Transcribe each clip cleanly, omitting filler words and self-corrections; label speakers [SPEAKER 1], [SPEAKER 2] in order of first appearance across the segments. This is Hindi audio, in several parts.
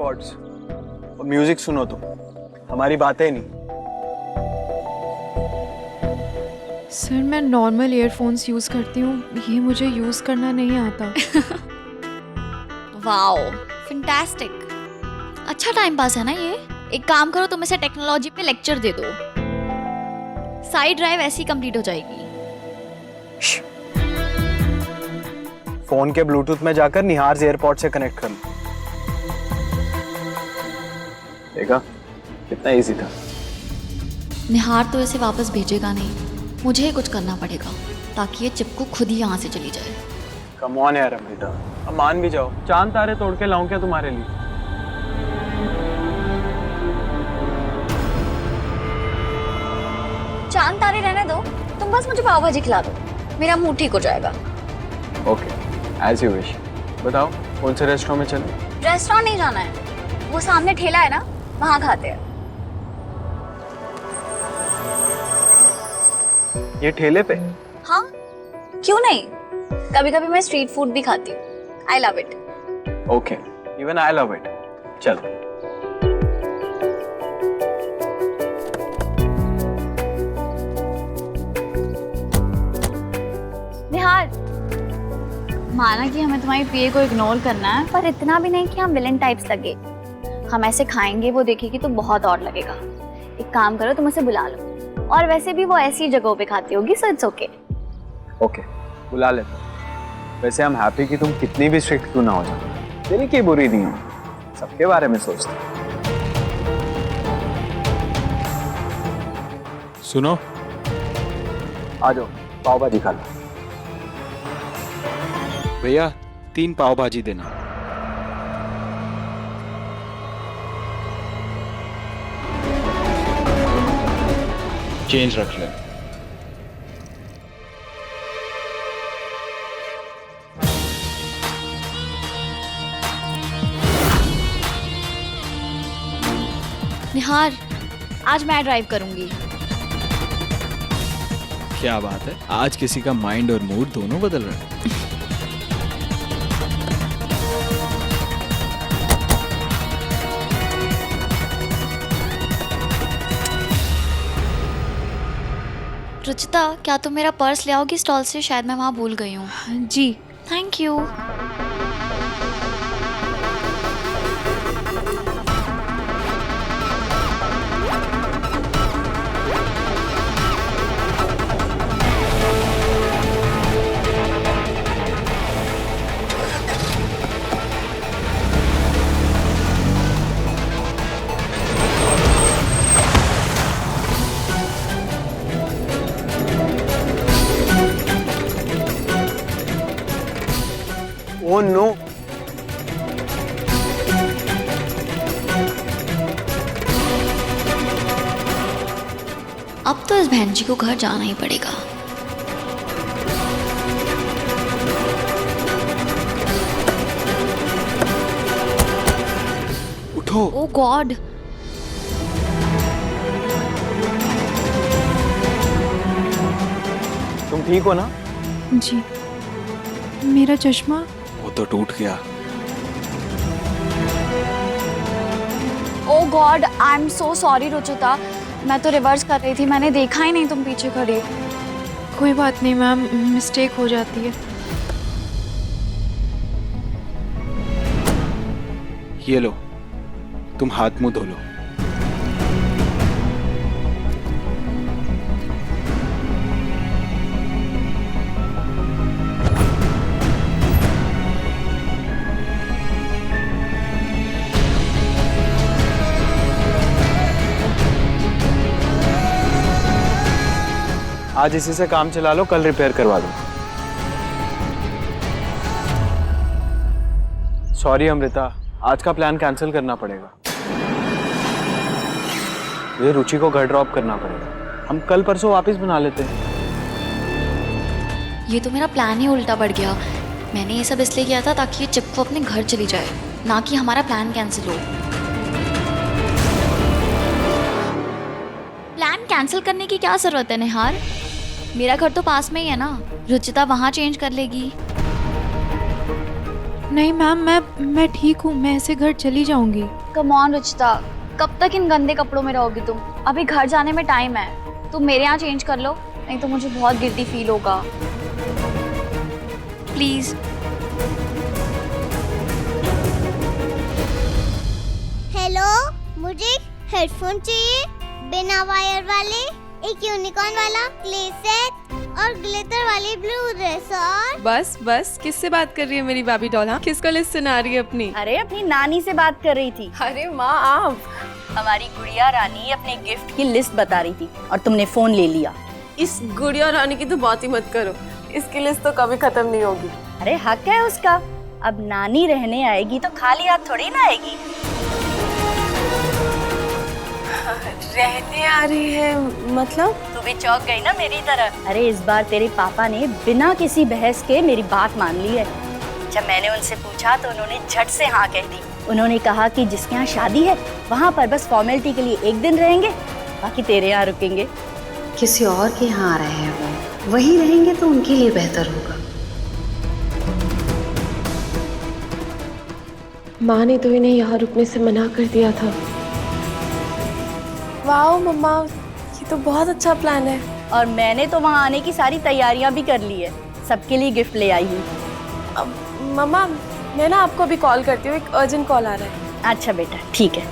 [SPEAKER 1] एयरपॉड्स और म्यूजिक सुनो तुम, हमारी बातें नहीं।
[SPEAKER 2] सर मैं नॉर्मल ईयरफोन्स यूज़ करती हूँ, ये मुझे यूज़ करना नहीं आता।
[SPEAKER 3] Wow, fantastic. अच्छा टाइम पास है ना ये। एक काम करो, तुम इसे टेक्नोलॉजी पे लेक्चर दे दो, साइड ड्राइव ऐसी कंप्लीट हो जाएगी।
[SPEAKER 1] फोन के ब्लूटूथ में जाकर निहार एयरपॉड से कनेक्ट कर लो। देखा कितना इजी था।
[SPEAKER 3] निहार तो इसे वापस भेजेगा नहीं, मुझे ही कुछ करना पड़ेगा ताकि ये चिपकू खुद ही यहाँ से चली जाए।
[SPEAKER 1] कम ऑन यार अमृता, अब मान भी जाओ। चांद तारे तोड़ के लाऊं क्या तुम्हारे लिए?
[SPEAKER 3] चांद तारे रहने दो, तुम बस मुझे पाव भाजी खिला दो, मेरा मूड ठीक हो जाएगा।
[SPEAKER 1] Okay, as you wish. बताओ कौन से रेस्टोरेंट में चले?
[SPEAKER 3] रेस्टोरेंट नहीं जाना है, वो सामने ठेला है ना, वहाँ खाते हैं।
[SPEAKER 1] ये ठेले पे?
[SPEAKER 3] हाँ, क्यों नहीं, कभी कभी मैं स्ट्रीट फूड भी खाती हूँ। I love it.
[SPEAKER 1] Okay, even I love it. चलो।
[SPEAKER 3] निहार, माना कि हमें तुम्हारी पीए को इग्नोर करना है, पर इतना भी नहीं कि हम विलेन टाइप्स लगे। हम ऐसे खाएंगे, वो देखेगी तो बहुत और लगेगा। एक काम करो, तुम उसे बुला लो, और वैसे भी वो ऐसी जगहों पे खाती होगी, सो इट्स ओके।
[SPEAKER 1] ओके, बुला लेते हैं। वैसे हम हैप्पी कि तुम कितनी भी स्ट्रिक्ट क्यों ना हो जाओ, दिल की बुरी नहीं हो, सबके बारे में सोचते हैं।
[SPEAKER 4] सुनो,
[SPEAKER 1] आ जाओ, पाव भाजी खा लो।
[SPEAKER 4] भैया 3 पाव भाजी देना। चेंज रख ले।
[SPEAKER 3] निहार, आज मैं ड्राइव करूंगी।
[SPEAKER 4] क्या बात है, आज किसी का माइंड और मूड दोनों बदल रहे हैं।
[SPEAKER 3] रुचिता, क्या तुम मेरा पर्स ले आओगी स्टॉल से? शायद मैं वहाँ भूल गई हूँ।
[SPEAKER 2] जी।
[SPEAKER 3] Thank you.
[SPEAKER 1] ओह नो,
[SPEAKER 3] अब तो इस बहन जी को घर जाना ही पड़ेगा।
[SPEAKER 4] उठो।
[SPEAKER 3] ओह गॉड,
[SPEAKER 1] तुम ठीक हो ना?
[SPEAKER 2] जी। मेरा चश्मा?
[SPEAKER 4] वो तो टूट गया।
[SPEAKER 3] Oh god, I am so sorry Ruchita, मैं तो रिवर्स कर रही थी, मैंने देखा ही नहीं तुम पीछे खड़ी।
[SPEAKER 2] कोई बात नहीं मैम, मिस्टेक हो जाती है।
[SPEAKER 4] ये लो, तुम हाथ मुंह धो लो।
[SPEAKER 1] आज इसी से काम चला लो, कल रिपेयर करवा दो। सॉरी अमृता, आज का प्लान कैंसिल करना पड़ेगा। मुझे रुचि को घर ड्रॉप करना पड़ेगा। हम कल परसों वापस बना लेते हैं।
[SPEAKER 3] ये तो मेरा प्लान ही उल्टा पड़ गया। मैंने ये सब इसलिए किया था ताकि ये चिपकू अपने घर चली जाए, ना कि हमारा प्लान कैंसिल हो। प्लान कैंसिल करने की क्या जरूरत है निहार? मेरा घर तो पास में ही है ना, रुचिता वहाँ चेंज कर लेगी।
[SPEAKER 2] नहीं मैम, मैं ठीक हूँ, मैं ऐसे घर चली जाऊंगी।
[SPEAKER 3] कम ऑन रुचिता, कब तक इन गंदे कपड़ों में रहोगी तुम? अभी घर जाने में टाइम है, तुम मेरे यहाँ चेंज कर लो, नहीं तो मुझे बहुत गिल्टी फील होगा। प्लीज।
[SPEAKER 5] हेलो, मुझे हेडफोन चाहिए, बिना वायर वाले, एक यूनिकॉर्न वाला प्ले सेट और ग्लिटर वाली ब्लू ड्रेस। और
[SPEAKER 6] बस किससे बात कर रही है मेरी बेबी डॉल? हाँ, किसका लिस्ट सुना रही है अपनी?
[SPEAKER 7] अरे अपनी नानी से बात कर रही थी।
[SPEAKER 6] अरे माँ आप।
[SPEAKER 7] हमारी गुड़िया रानी अपने गिफ्ट की लिस्ट बता रही थी और तुमने फोन ले लिया।
[SPEAKER 6] इस गुड़िया रानी की तो बात ही मत करो, इसकी लिस्ट तो कभी खत्म नहीं होगी।
[SPEAKER 7] अरे हक है उसका, अब नानी रहने आएगी तो खाली हाथ थोड़ी ना आएगी।
[SPEAKER 6] रहने आ रही है मतलब?
[SPEAKER 7] तू भी चौंक गई ना मेरी तरह। अरे इस बार तेरे पापा ने बिना किसी बहस के मेरी बात मान ली है। जब मैंने उनसे पूछा तो उन्होंने झट से हाँ कह दी। उन्होंने कहा कि जिसके यहाँ शादी है वहाँ पर बस फॉर्मेलिटी के लिए एक दिन रहेंगे, बाकी तेरे यहाँ रुकेंगे।
[SPEAKER 8] किसी और के यहाँ आ रहे हैं वो, वहीं रहेंगे तो उनके लिए बेहतर होगा।
[SPEAKER 6] माँ ने तो इन्हें यहाँ रुकने से मना कर दिया था। वाह मम्मा, ये तो बहुत अच्छा प्लान है।
[SPEAKER 7] और मैंने तो वहाँ आने की सारी तैयारियाँ भी कर ली है, सबके लिए गिफ्ट ले आई हूँ।
[SPEAKER 6] अब मम्मा, मैं ना आपको अभी कॉल करती हूँ, एक अर्जेंट कॉल आ रहा है।
[SPEAKER 7] अच्छा बेटा, ठीक है।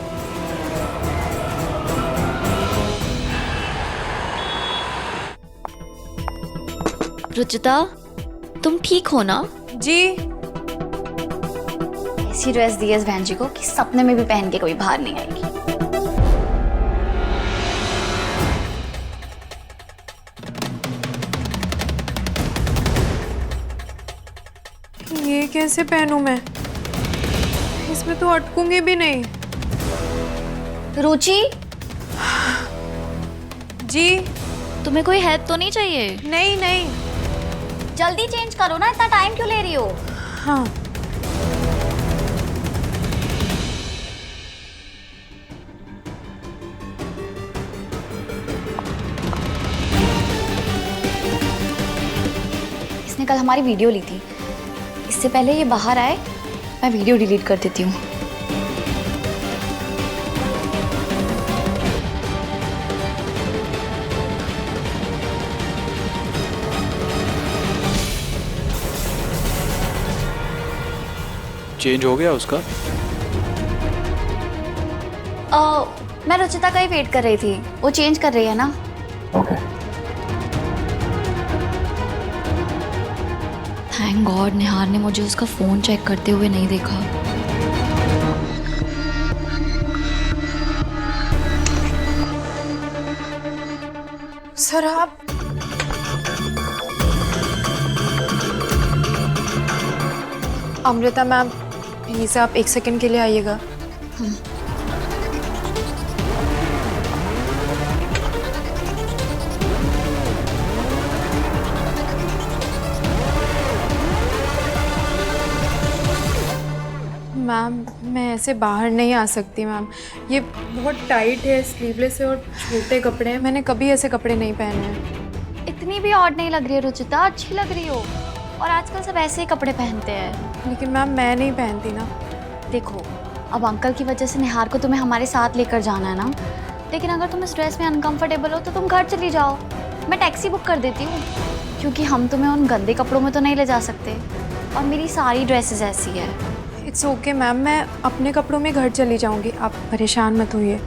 [SPEAKER 3] रुचिता, तुम ठीक हो ना?
[SPEAKER 6] जी।
[SPEAKER 3] ऐसी ड्रेस दी है इस बहन जी को कि सपने में भी पहन के कभी बाहर नहीं आएगी।
[SPEAKER 2] ये कैसे पहनूं मैं? इसमें तो अटकूंगी भी नहीं।
[SPEAKER 3] रुचि
[SPEAKER 2] जी।
[SPEAKER 3] तुम्हें कोई हेल्प तो नहीं चाहिए?
[SPEAKER 2] नहीं नहीं।
[SPEAKER 3] जल्दी चेंज करो ना, इतना टाइम क्यों ले रही हो?
[SPEAKER 2] हाँ।
[SPEAKER 3] इसने कल हमारी वीडियो ली थी, इससे पहले ये बाहर आए मैं वीडियो डिलीट कर देती हूँ।
[SPEAKER 4] चेंज हो गया उसका?
[SPEAKER 3] मैं रुचिता का ही वेट कर रही थी, वो चेंज कर रही है ना।
[SPEAKER 1] ओके।
[SPEAKER 3] थैंक गॉड निहार ने मुझे उसका फोन चेक करते हुए नहीं देखा।
[SPEAKER 2] सर आप अमृता मैम, प्लीज आप 1 सेकंड के लिए आइएगा। मैम मैं ऐसे बाहर नहीं आ सकती मैम, ये बहुत टाइट है, स्लीवलेस है और छोटे कपड़े हैं, मैंने कभी ऐसे कपड़े नहीं पहने हैं।
[SPEAKER 3] इतनी भी ऑड नहीं लग रही है रुचिता, अच्छी लग रही हो। और आजकल सब ऐसे ही कपड़े पहनते हैं।
[SPEAKER 2] लेकिन मैम मैं नहीं पहनती ना।
[SPEAKER 3] देखो, अब अंकल की वजह से निहार को तुम्हें हमारे साथ लेकर जाना है ना, लेकिन अगर तुम इस ड्रेस में अनकंफर्टेबल हो तो तुम घर चली जाओ, मैं टैक्सी बुक कर देती हूँ, क्योंकि हम तुम्हें उन गंदे कपड़ों में तो नहीं ले जा सकते और मेरी सारी ड्रेसेस ऐसी है।
[SPEAKER 2] इट्स ओके मैम, मैं अपने कपड़ों में घर चली जाऊंगी, आप परेशान मत होइए।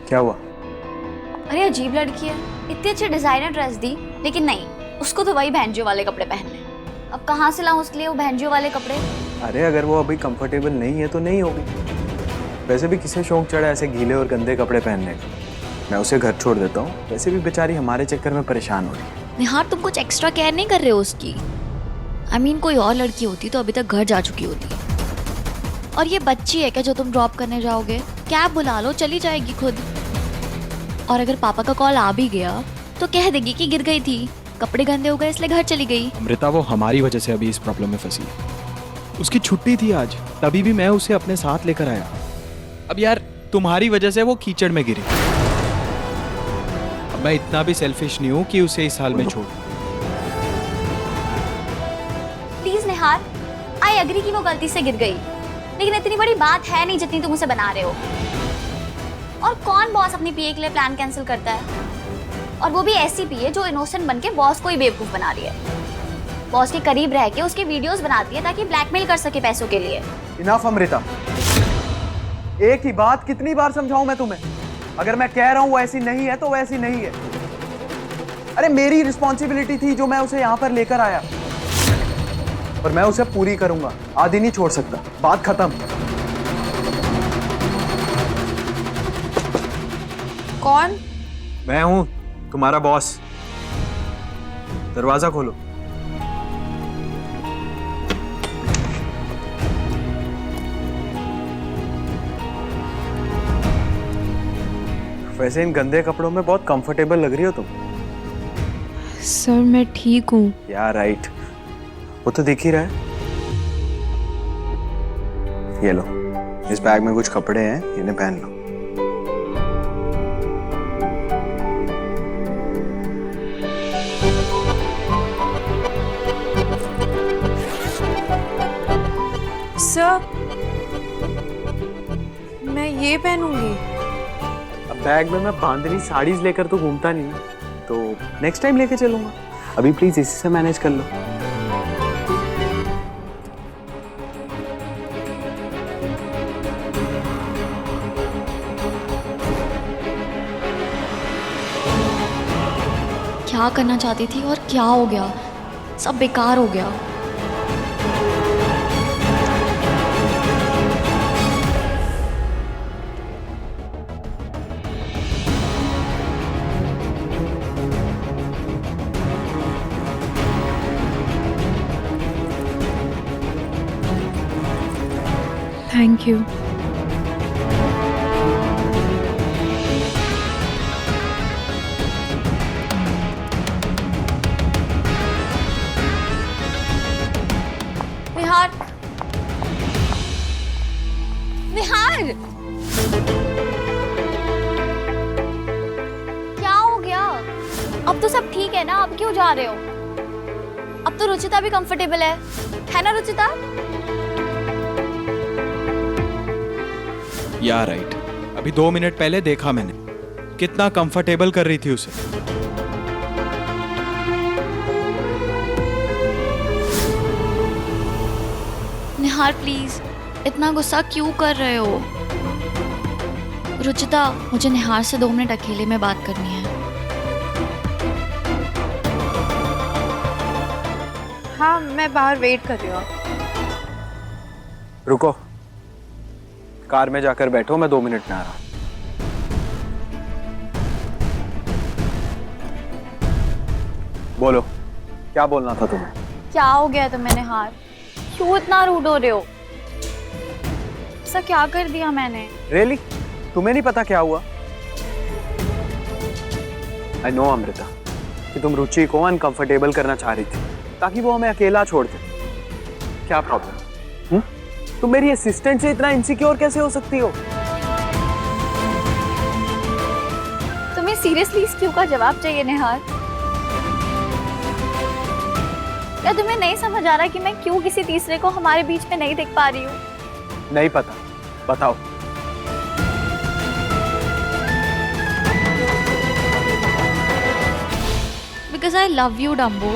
[SPEAKER 1] क्या हुआ?
[SPEAKER 3] अरे अजीब लड़की है, इतनी अच्छी डिजाइनर ड्रेस दी, लेकिन नहीं, उसको तो वही बहनजियों वाले कपड़े पहनने। अब कहाँ से लाऊं उसके लिए वो बहनजियों वाले कपड़े?
[SPEAKER 1] अरे अगर वो अभी कंफर्टेबल नहीं है तो नहीं होगी। वैसे भी किसे शौक चढ़ा ऐसे गीले और गंदे कपड़े पहनने का? मैं उसे घर छोड़ देता हूँ, वैसे भी बेचारी हमारे चक्कर में परेशान हो रही है।
[SPEAKER 3] निहार तुम कुछ एक्स्ट्रा केयर नहीं कर रहे हो उसकी। I mean, कोई और लड़की होती तो अभी तक घर जा चुकी होती। और ये बच्ची है क्या जो तुम ड्रॉप करने जाओगे? कैब बुला लो, चली जाएगी खुद। और अगर पापा का कॉल आ भी गया तो कह देगी कि गिर गई थी, कपड़े गंदे हो गए इसलिए घर चली गई।
[SPEAKER 4] अमृता, वो हमारी वजह से अभी इस प्रॉब्लम में फंसी है। उसकी छुट्टी थी आज, तभी भी मैं उसे अपने साथ लेकर आया। अब यार तुम्हारी वजह से वो कीचड़ में गिरी। अब मैं इतना भी सेल्फिश नहीं हूँ कि उसे इस हाल में छोड़।
[SPEAKER 3] प्लीज निहार, आई एग्री कि वो गलती से गिर गई, लेकिन इतनी बड़ी बात है नहीं जितनी तुम उसे बना रहे हो। और कौन बॉस अपनी पीए के लिए प्लान कैंसिल करता है? और वो भी ऐसी पीए जो इनोसेंट बनके बॉस को ही बेवकूफ बना रही है। बॉस के करीब रह के उसकी वीडियोस बनाती है ताकि ब्लैकमेल कर सके पैसों के लिए।
[SPEAKER 1] इनफ अमृता, एक ही बात कितनी बार समझाऊं मैं तुम्हें? अगर मैं कह रहा हूं वो ऐसी नहीं है तो वो ऐसी नहीं है। अरे मेरी रिस्पॉन्सिबिलिटी थी जो मैं उसे यहाँ पर लेकर आया, और मैं उसे पूरी करूंगा, आधी नहीं छोड़ सकता। बात खत्म।
[SPEAKER 2] कौन?
[SPEAKER 1] मैं हूं तुम्हारा बॉस। दरवाजा खोलो। वैसे इन गंदे कपड़ों में बहुत कंफर्टेबल लग रही हो तुम।
[SPEAKER 2] सर मैं ठीक हूँ।
[SPEAKER 1] या राइट, वो तो दिख ही रहा है। ये लो, इस बैग में कुछ कपड़े हैं, इन्हें पहन लो।
[SPEAKER 2] सर मैं ये पहनूंगी।
[SPEAKER 1] अब बैग में मैं बांधनी साड़ीज लेकर तो घूमता नहीं हूं, तो नेक्स्ट टाइम लेके चलूंगा। अभी प्लीज इसी से मैनेज कर लो।
[SPEAKER 3] क्या करना चाहती थी और क्या हो गया? सब बेकार हो गया।
[SPEAKER 2] Thank you.
[SPEAKER 3] निहार, निहार, क्या हो गया? अब तो सब ठीक है ना? अब क्यों जा रहे हो? अब तो रुचिता भी कंफर्टेबल है ना रुचिता?
[SPEAKER 4] या राइट, अभी 2 मिनट पहले देखा मैंने, कितना कंफर्टेबल कर रही थी उसे।
[SPEAKER 3] निहार प्लीज, इतना गुस्सा क्यों कर रहे हो? रुचिता, मुझे निहार से 2 मिनट अकेले में बात करनी है।
[SPEAKER 2] हाँ मैं बाहर वेट कर रही हूँ।
[SPEAKER 1] रुको, कार में जाकर बैठो, मैं 2 मिनट में आ रहा हूं। बोलो, क्या बोलना था तुम्हें?
[SPEAKER 3] क्या हो गया तुम्हें निहार? क्यों इतना रूड हो रहे हो? ऐसा क्या कर दिया मैंने?
[SPEAKER 1] रियली? तुम्हें नहीं पता क्या हुआ? आई नो अमृता कि तुम रुचि को अनकंफर्टेबल करना चाह रही थी ताकि वो हमें अकेला छोड़ दे। क्या प्रॉब्लम? तुम मेरी असिस्टेंट से इतना इनसिक्योर कैसे हो सकती हो?
[SPEAKER 3] तुम्हें सीरियसली इस क्यों का जवाब चाहिए निहार? क्या तुम्हें नहीं समझ आ रहा कि मैं क्यों किसी तीसरे को हमारे बीच में नहीं देख पा रही हूँ?
[SPEAKER 1] नहीं पता, बताओ।
[SPEAKER 3] Because I love you, Dumbo.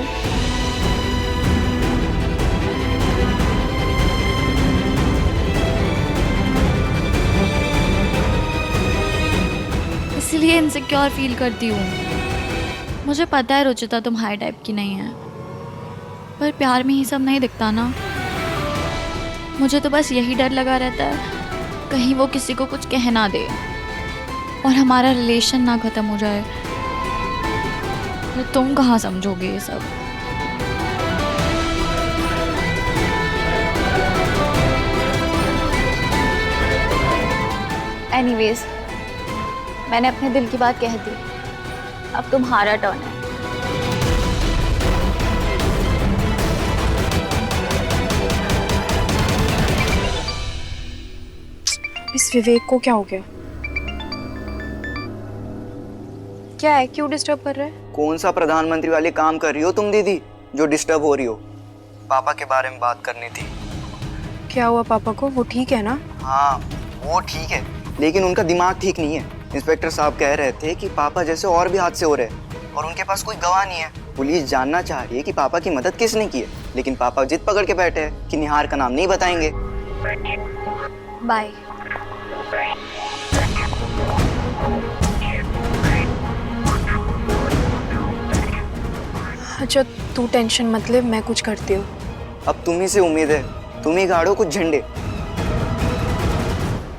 [SPEAKER 3] इसलिए इनसिक्योर फील करती हूँ। मुझे पता है रुचिता तुम हाई टाइप की नहीं है, पर प्यार में ही सब नहीं दिखता ना। मुझे तो बस यही डर लगा रहता है कहीं वो किसी को कुछ कह ना दे और हमारा रिलेशन ना खत्म हो जाए। तो तुम कहाँ समझोगे ये सब? एनीवेज, मैंने अपने दिल की बात कह दी, अब तुम्हारा टर्न है।
[SPEAKER 2] इस विवेक को क्या हो गया? क्या है, क्यों डिस्टर्ब कर रहा है?
[SPEAKER 9] कौन सा प्रधानमंत्री वाले काम कर रही हो तुम दीदी जो डिस्टर्ब हो रही हो? पापा के बारे में बात करनी थी।
[SPEAKER 2] क्या हुआ पापा को? वो ठीक है ना?
[SPEAKER 9] हाँ वो ठीक है, लेकिन उनका दिमाग ठीक नहीं है। इंस्पेक्टर साहब कह रहे थे कि पापा जैसे और भी हादसे हो रहे हैं और उनके पास कोई गवाह नहीं है। पुलिस जानना चाह रही है कि पापा की मदद किसने की है, लेकिन पापा जिद पकड़ के बैठे हैं कि निहार का नाम नहीं बताएंगे।
[SPEAKER 3] बाय।
[SPEAKER 2] अच्छा तू टेंशन मत ले, मैं कुछ करती हूँ।
[SPEAKER 9] अब तुम ही से उम्मीद है, तुम ही गाड़ो कुछ झंडे।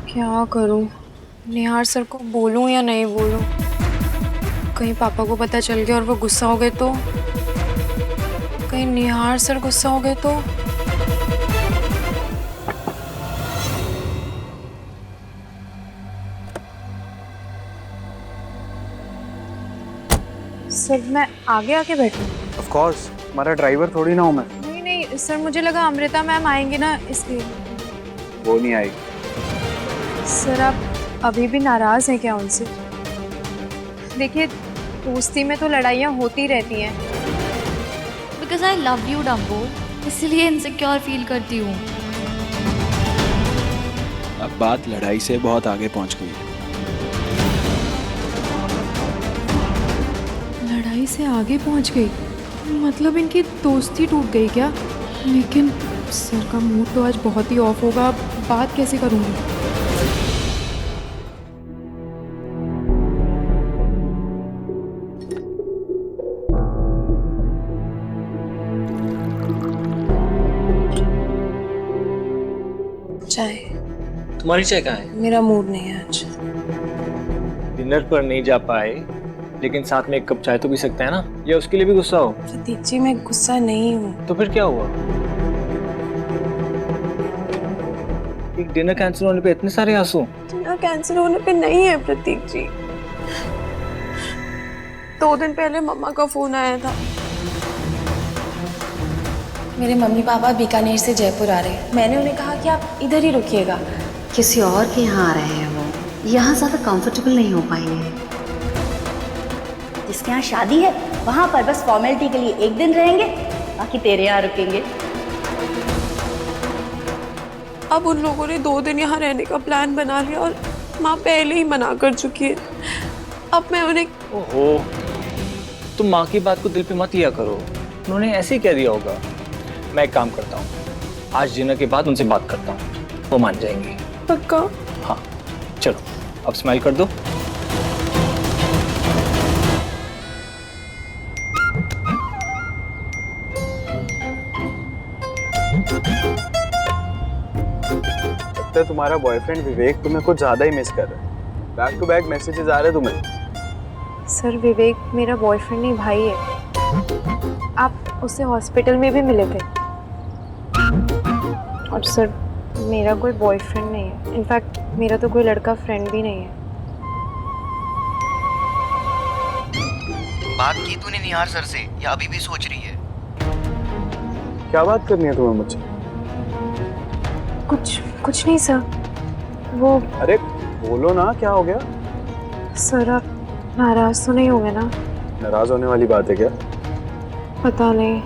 [SPEAKER 2] क्या करूँ? निहार सर को बोलूँ या नहीं बोलूँ? कहीं पापा को पता चल गया और वो गुस्सा हो गए तो? कहीं निहार सर गुस्सा हो गए तो? सर मैं आगे आके बैठूं?
[SPEAKER 1] ऑफ कोर्स, हमारा ड्राइवर थोड़ी ना हूँ मैं।
[SPEAKER 2] नहीं नहीं सर, मुझे लगा अमृता मैम आएंगी ना, इसलिए।
[SPEAKER 1] वो नहीं आएगी।
[SPEAKER 2] सर आप अभी भी नाराज हैं क्या उनसे? देखिए दोस्ती में तो लड़ाइयाँ होती रहती हैं।
[SPEAKER 3] Because I love you Dumbo, इसलिए इनसिक्योर फील करती हूँ।
[SPEAKER 4] अब बात लड़ाई से बहुत आगे पहुंच गई है।
[SPEAKER 2] लड़ाई से आगे पहुंच गई? मतलब इनकी दोस्ती टूट गई क्या? लेकिन सर का मूड तो आज बहुत ही ऑफ होगा, अब बात कैसे करूँगी? चाय।
[SPEAKER 10] तुम्हारी चाय कहाँ है?
[SPEAKER 2] मेरा मूड नहीं है आज।
[SPEAKER 10] डिनर पर नहीं जा पाए, लेकिन साथ में एक कप चाय तो पी सकते हैं ना? या उसके लिए भी गुस्सा हो?
[SPEAKER 2] प्रतीक जी मैं गुस्सा नहीं हूँ।
[SPEAKER 10] तो फिर क्या हुआ? एक डिनर कैंसिल होने पे इतने सारे आंसू?
[SPEAKER 6] डिनर कैंसिल होने पे नहीं है प्रतीक जी। 2 दिन पहले मम्मा का फोन आया था।
[SPEAKER 8] मेरे मम्मी पापा बीकानेर से जयपुर आ रहे हैं। मैंने उन्हें कहा कि आप इधर ही रुकिएगा। किसी और के यहाँ आ रहे हैं वो, यहाँ ज़्यादा कंफर्टेबल नहीं हो पाएंगे।
[SPEAKER 7] जिसके यहाँ शादी है वहाँ पर बस फॉर्मेलिटी के लिए एक दिन रहेंगे, बाकी तेरे यहाँ रुकेंगे।
[SPEAKER 6] अब उन लोगों ने 2 दिन यहाँ रहने का प्लान बना लिया और माँ पहले ही मना कर चुकी है। अब मैं उन्हें...
[SPEAKER 10] ओहो, तुम माँ की बात को दिल पे मत लिया करो, उन्होंने ऐसे ही कह दिया होगा। मैं एक काम करता हूँ, आज डिनर के बाद उनसे बात करता हूँ, वो मान जाएंगी।
[SPEAKER 6] पक्का?
[SPEAKER 10] हाँ चलो अब स्माइल कर दो।
[SPEAKER 1] लगता है तुम्हारा बॉयफ्रेंड विवेक तुम्हें कुछ ज्यादा ही मिस कर रहा है। बैक टू बैक मैसेजेस आ रहे तुम्हें।
[SPEAKER 2] सर विवेक मेरा बॉयफ्रेंड नहीं, भाई है। आप उससे हॉस्पिटल में भी मिले थे। और सर मेरा कोई बॉयफ्रेंड नहीं है, इनफैक्ट मेरा तो कोई लड़का फ्रेंड भी नहीं है।
[SPEAKER 9] बात की तूने निहार सर से या अभी भी सोच रही है?
[SPEAKER 1] क्या बात करनी है तुम्हें मुझसे?
[SPEAKER 2] कुछ नहीं सर। वो...
[SPEAKER 1] अरे बोलो ना, क्या हो गया?
[SPEAKER 2] सर आप नाराज तो नहीं होंगे ना?
[SPEAKER 1] नाराज होने वाली बात है क्या?
[SPEAKER 2] पता नहीं।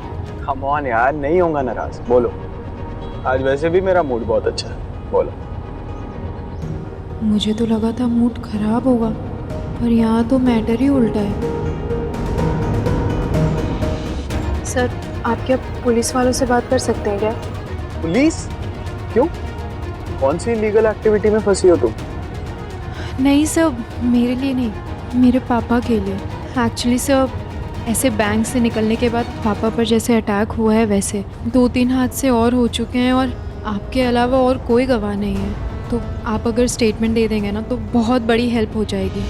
[SPEAKER 1] कम ऑन यार, नहीं होगा नाराज, बोलो। आज वैसे भी मेरा मूड बहुत अच्छा है, बोलो।
[SPEAKER 2] मुझे तो लगा था मूड खराब होगा, पर यहाँ तो मैटर ही उल्टा है। सर आप क्या पुलिस वालों से बात कर सकते हैं क्या?
[SPEAKER 1] पुलिस? क्यों? कौन सी लीगल एक्टिविटी में फंसी हो तुम?
[SPEAKER 2] नहीं सर, मेरे लिए नहीं, मेरे पापा के लिए। एक्चुअली सर ऐसे बैंक से निकलने के बाद पापा पर जैसे अटैक हुआ है वैसे 2-3 हादसे और हो चुके हैं और आपके अलावा और कोई गवाह नहीं है। तो आप अगर स्टेटमेंट दे देंगे ना तो बहुत बड़ी हेल्प हो जाएगी।